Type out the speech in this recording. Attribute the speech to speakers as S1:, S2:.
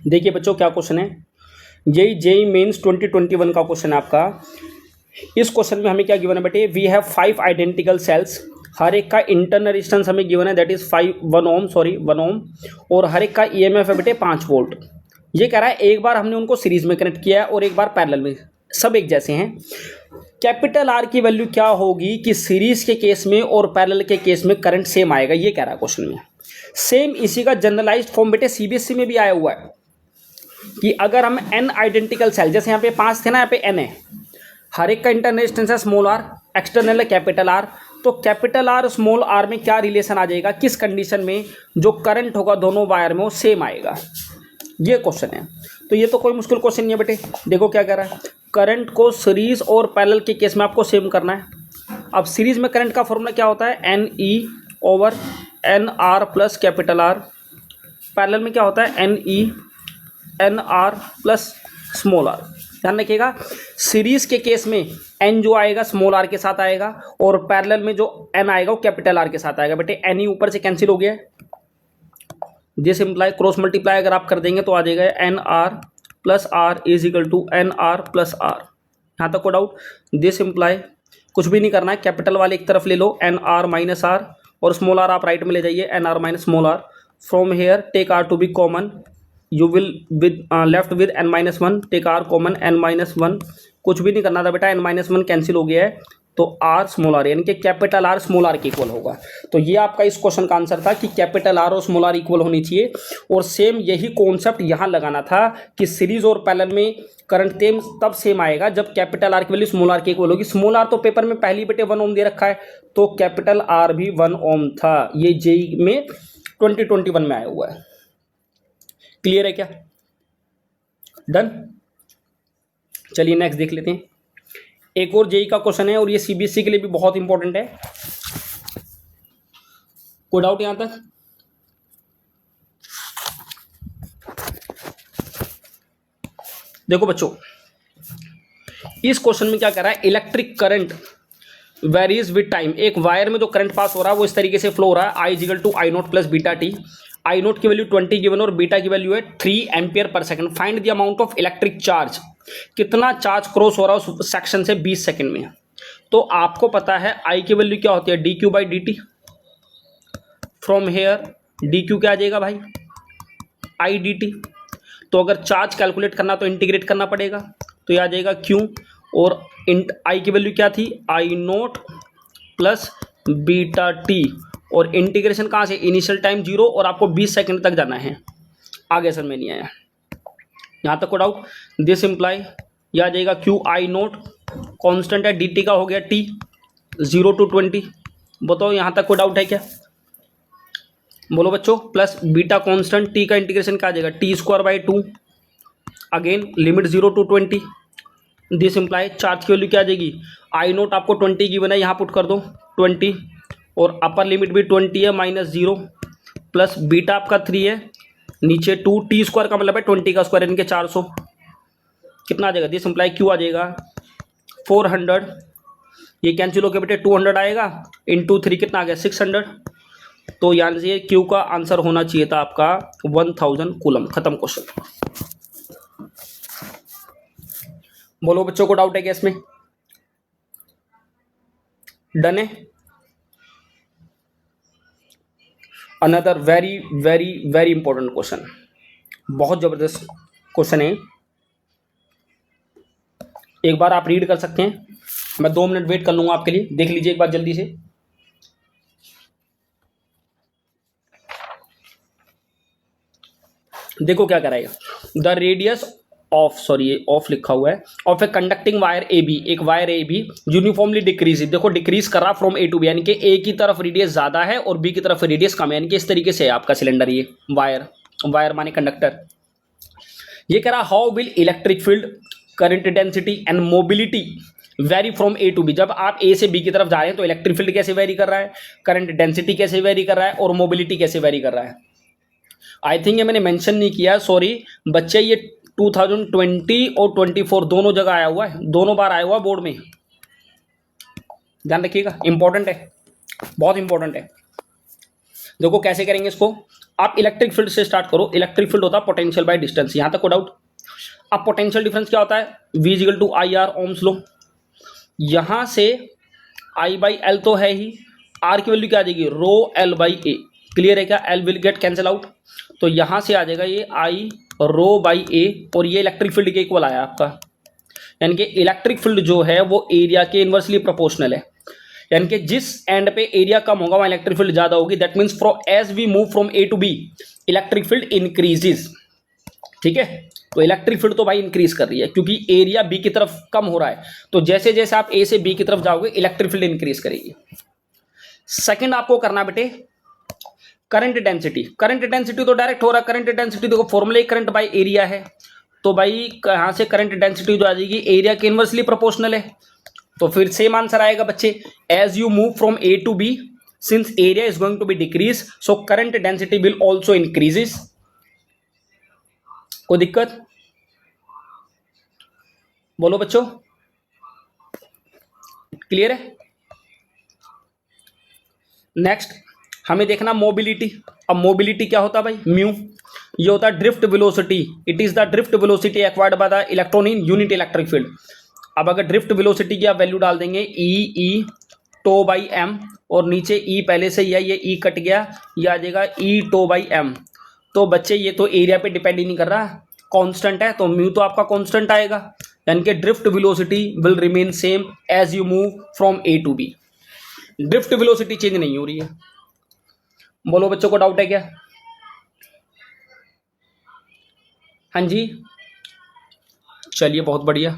S1: देखिए बच्चों क्या क्वेश्चन है, जेई मेंस 2021 का क्वेश्चन है आपका। इस क्वेश्चन में हमें क्या गिवन है बेटे, वी हैव 5 आइडेंटिकल सेल्स, हर एक का इंटरनल रेजिस्टेंस हमें गिवन है दैट इज 1 ओम, और हर एक का ईएमएफ है बेटे 5 वोल्ट। ये कह रहा है एक बार हमने उनको सीरीज में कनेक्ट किया है और एक बार पैरेलल में, सब एक जैसे हैं। कैपिटल आर की वैल्यू क्या होगी कि सीरीज के केस में और पैरेलल के केस में करंट सेम आएगा, ये कह रहा है क्वेश्चन में। सेम इसी का जनरलाइज्ड फॉर्म बेटे सीबीएसई में भी आया हुआ है कि अगर हम n आइडेंटिकल सेल, जैसे यहाँ पे 5 थे ना, यहाँ पे n है, हर एक का इंटरनल रेजिस्टेंस है स्मॉल r, एक्सटर्नल है कैपिटल R, तो कैपिटल R स्मॉल r में क्या रिलेशन आ जाएगा, किस कंडीशन में जो करंट होगा दोनों वायर में वो सेम आएगा, ये क्वेश्चन है। तो ये तो कोई मुश्किल क्वेश्चन नहीं है बेटे। देखो क्या कह रहा है, करंट को सीरीज और पैरेलल के केस में आपको सेम करना है। अब सीरीज में करंट का फॉर्मूला क्या होता है, NE/NR plus capital R। Parallel में क्या होता है, NE/NR प्लस स्मॉल r। ध्यान रखिएगा, सीरीज के केस में n जो आएगा स्मॉल r के साथ आएगा और पैरेलल में जो n आएगा वो कैपिटल R के साथ आएगा। बेटे NE ऊपर से कैंसिल हो गया है, दिस इम्प्लाई क्रॉस मल्टीप्लाई अगर आप कर देंगे तो आ जाएगा NR plus R is equal to NR plus R। यहाँ तक को डाउट, दिस इम्प्लाई कुछ भी नहीं करना है, कैपिटल वाले एक तरफ ले लो NR माइनस R और स्मॉल r आप राइट में ले जाइए NR minus small r। From here take R to be common, you will with left with n-1, take R common n-1। कुछ भी नहीं करना था बेटा, n-1 कैंसिल हो गया है तो R स्मॉल r यानी कि कैपिटल R स्मॉल r के इक्वल होगा। तो ये आपका इस क्वेश्चन का आंसर था कि कैपिटल R और स्मॉल r इक्वल होनी चाहिए। और सेम यही कॉन्सेप्ट यहाँ लगाना था कि सीरीज और पैरेलल में करंट तब सेम आएगा जब कैपिटल R की वैल्यू स्मॉल r के इक्वल होगी। स्मॉल r तो पेपर में पहली बेटे 1 ओम दे रखा है, तो कैपिटल R भी 1 ओम था। ये जेई में 2021 में आया हुआ है। क्लियर है क्या? डन। चलिए नेक्स्ट देख लेते हैं। एक और जेई का क्वेश्चन है और ये सीबीएसई के लिए भी बहुत इंपॉर्टेंट है। कोई डाउट यहां तक? देखो बच्चों, इस क्वेश्चन में क्या कर रहा है, electric current varies with time. एक वायर में जो करंट पास हो रहा है वो इस तरीके से फ्लो हो रहा है, I equal to I naught plus beta t. I naught की वैल्यू 20 गिवन और बीटा की वैल्यू है 3 ampere per second. Find the amount of electric charge, कितना चार्ज क्रॉस हो रहा है उस सेक्शन से 20 सेकंड में। तो आपको पता है I की वैल्यू क्या होती है, dq by dt। From here dq क्या आ जाएगा भाई, I dt। तो अगर चार्ज कैलकुलेट करना तो इंटीग्रेट करना पड़ेगा, तो ये आ जाएगा q, और I की वैल्यू क्या थी, I naught plus beta T, और इंटीग्रेशन कहाँ से, इनिशियल टाइम 0 और आपको 20 सेकंड तक जाना है, आगे सर में नहीं आया। यहाँ तक को डाउट, दिस इम्प्लाई ये आ जाएगा क्यू I नोट, कांस्टेंट है dt का हो गया t 0 to 20। बताओ यहाँ तक को डाउट है क्या, बोलो बच्चों। प्लस बीटा कांस्टेंट t का इंटीग्रेशन क्या आ जाएगा, t square by 2, again limit 0 to 20। This imply charge की वैल्यू क्या आ जाएगी, I नोट आपको 20 गिवन है, यहाँ पुट कर दो 20, और अपर लिमिट भी 20 है माइनस 0, प्लस बीटा आपका 3 है, नीचे 2, टी स्क्वायर का मतलब है 20 का स्क्वायर यानी कि 400। कितना आ जाएगा, दिस इम्प्लाई क्यू आ जाएगा 400, ये कैंसिल होकर बेटे 200 आएगा, इंटू 3 कितना आ गया 600। तो यानी से क्यू का आंसर होना चाहिए था आपका 1000 कूलम। खत्म क्वेश्चन। बोलो बच्चों को डाउट है क्या इसमें? डन है। Another very very very important question, बहुत जबरदस्त क्वेश्चन है। एक बार आप रीड कर सकते हैं, मैं 2 मिनट वेट कर लूंगा आपके लिए, देख लीजिए एक बार जल्दी से। देखो क्या कराएगा, द रेडियस ऑफ, सॉरी ये ऑफ लिखा हुआ है, of a conducting wire A B, एक wire A B uniformly decrease, देखो डिक्रीज कर रहा फ्रॉम ए टू बी, यानी कि ए की तरफ रेडियस ज्यादा है और बी की तरफ रेडियस कम है, यानी कि इस तरीके से है आपका सिलेंडर, ये वायर, वायर माने कंडक्टर। ये कह रहा how will electric field, current density and mobility vary from A to B. जब आप ए से बी की तरफ जा रहे हैं तो इलेक्ट्रिक फील्ड कैसे वेरी कर रहा है, करंट डेंसिटी कैसे वेरी कर रहा है, और मोबिलिटी कैसे वेरी कर रहा है। आई थिंक ये मैंने मेंशन नहीं किया, सॉरी बच्चे, ये 2020 और 24 दोनों जगह आया हुआ है, दोनों बार आया हुआ बोर्ड में, ध्यान रखिएगा, इंपॉर्टेंट है, बहुत इंपॉर्टेंट है। देखो कैसे करेंगे इसको, आप इलेक्ट्रिक फील्ड से स्टार्ट करो। इलेक्ट्रिक फील्ड होता है पोटेंशियल बाय डिस्टेंस, यहां तक को डाउट? अब पोटेंशियल डिफरेंस क्या होता है? V equal to I R, ohms लो। यहां से I बाई एल तो है ही, R की वैल्यू क्या आ जाएगी? Rho L by A. Clear है क्या? L will get cancel out, तो यहां से आ जाएगा ये I रो बाई ए, और ये इलेक्ट्रिक फील्ड के इक्वल आया आपका। यानी कि इलेक्ट्रिक फील्ड जो है वो एरिया के इनवर्सली प्रोपोर्शनल है, यानी कि जिस एंड पे एरिया कम होगा वहां इलेक्ट्रिक फील्ड ज्यादा होगी। That means as we move from A to B electric field increases. ठीक है, तो इलेक्ट्रिक फील्ड तो भाई इंक्रीज कर रही है क्योंकि एरिया बी की तरफ कम हो रहा है, तो जैसे जैसे आप ए से बी की तरफ जाओगे इलेक्ट्रिक फील्ड इंक्रीज करेगी। सेकंड आपको करना बेटे करंट डेंसिटी। करंट डेंसिटी तो डायरेक्ट हो रहा है, करंट डेंसिटी देखो formula he current by area है, तो भाई कहां से करंट डेंसिटी जो आ जाएगी? एरिया के इनवर्सली प्रोपोर्शनल है, तो फिर सेम आंसर आएगा बच्चे। As you move from A to B, since area is going to be decrease, so current density will also increases. कोई दिक्कत? बोलो बच्चों, क्लियर है? नेक्स्ट हमें देखना मोबिलिटी। अब मोबिलिटी क्या होता है भाई? म्यू। ये होता है drift velocity, it is the drift velocity acquired by the electron in unit electric field. अब अगर ड्रिफ्ट वेलोसिटी की आप वैल्यू डाल देंगे ई टो बाई एम, और नीचे ई पहले से ही है, ये ई कट गया, ये आ जाएगा ई टो बाई एम। तो बच्चे ये तो एरिया पे डिपेंड ही नहीं कर रहा, कांस्टेंट है, तो म्यू तो आपका कांस्टेंट आएगा, यानी कि drift velocity will remain same as you move from A to B. Drift velocity change नहीं हो रही है। बोलो बच्चों को डाउट है क्या? हाँ जी, चलिए बहुत बढ़िया।